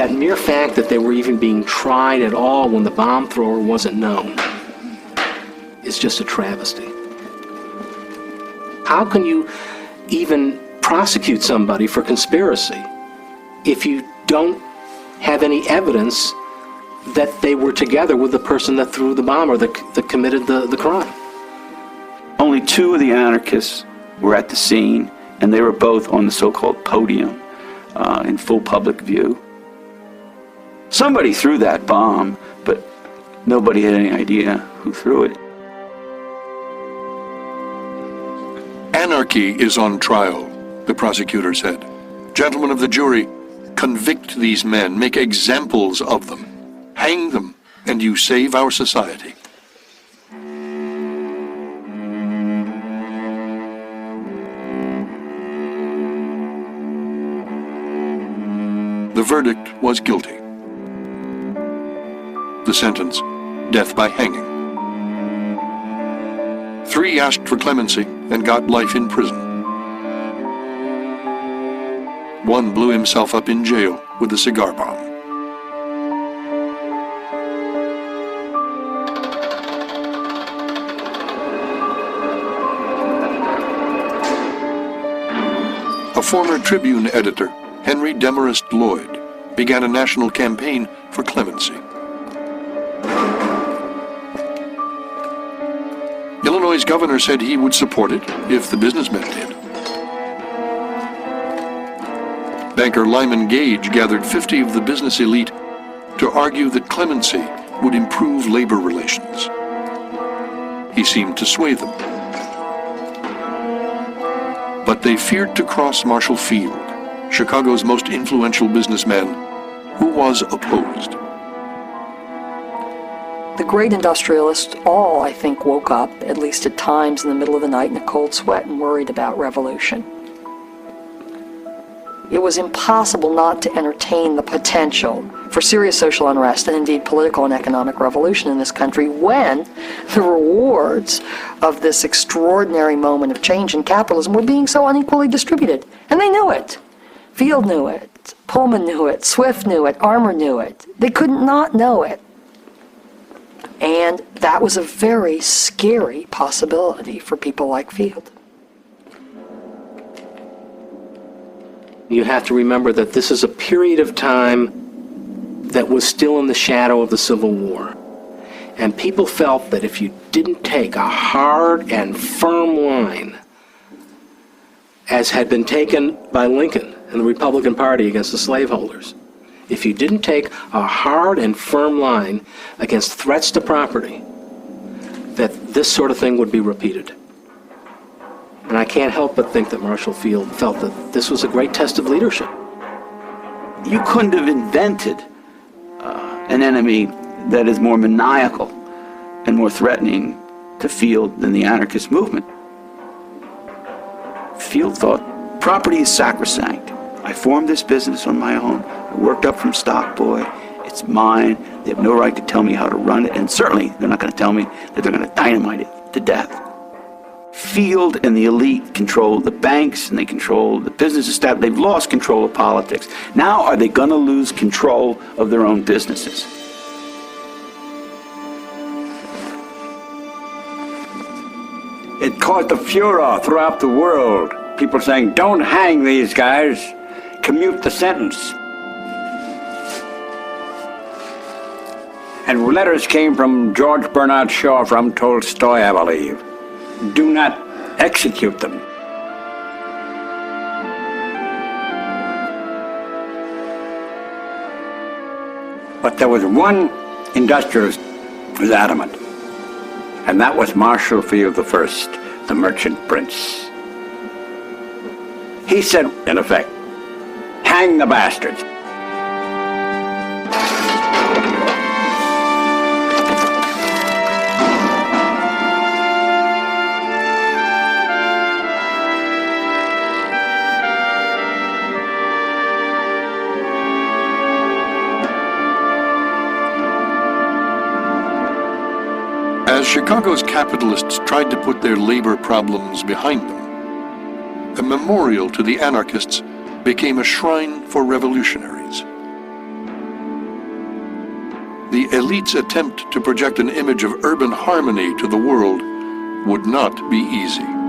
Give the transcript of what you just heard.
that mere fact that they were even being tried at all when the bomb thrower wasn't known is just a travesty. How can you even prosecute somebody for conspiracy if you don't have any evidence that they were together with the person that threw the bomb or that committed the crime? Only two of the anarchists were at the scene, and they were both on the so-called podium in full public view. Somebody threw that bomb, but nobody had any idea who threw it. Anarchy is on trial, the prosecutor said. Gentlemen of the jury, convict these men, make examples of them, hang them, and you save our society. The verdict was guilty. The sentence, death by hanging. 3 asked for clemency and got life in prison. 1 blew himself up in jail with a cigar bomb. A former Tribune editor, Henry Demarest Lloyd, began a national campaign for clemency. Illinois' governor said he would support it if the businessmen did. Banker Lyman Gage gathered 50 of the business elite to argue that clemency would improve labor relations. He seemed to sway them. But they feared to cross Marshall Field, Chicago's most influential businessman, who was opposed. The great industrialists all, I think, woke up, at least at times in the middle of the night in a cold sweat and worried about revolution. It was impossible not to entertain the potential for serious social unrest and indeed political and economic revolution in this country when the rewards of this extraordinary moment of change in capitalism were being so unequally distributed. And they knew it. Field knew it. Pullman knew it. Swift knew it. Armour knew it. They couldn't not know it. And that was a very scary possibility for people like Field. You have to remember that this is a period of time that was still in the shadow of the Civil War. And people felt that if you didn't take a hard and firm line, as had been taken by Lincoln and the Republican Party against the slaveholders, if you didn't take a hard and firm line against threats to property, that this sort of thing would be repeated. And I can't help but think that Marshall Field felt that this was a great test of leadership. You couldn't have invented an enemy that is more maniacal and more threatening to Field than the anarchist movement. Field thought, property is sacrosanct. I formed this business on my own. I worked up from stock boy. It's mine. They have no right to tell me how to run it, and certainly they're not going to tell me that they're going to dynamite it to death. Field and the elite control the banks, and they control the business establishment. They've lost control of politics. Now are they going to lose control of their own businesses? It caused a furor throughout the world. People saying, don't hang these guys, commute the sentence. And letters came from George Bernard Shaw from Tolstoy, I believe. Do not execute them. But there was one industrialist who was adamant, and that was Marshall Field I, the merchant prince. He said, in effect, hang the bastards. As Chicago's capitalists tried to put their labor problems behind them, a memorial to the anarchists became a shrine for revolutionaries. the elite's attempt to project an image of urban harmony to the world would not be easy.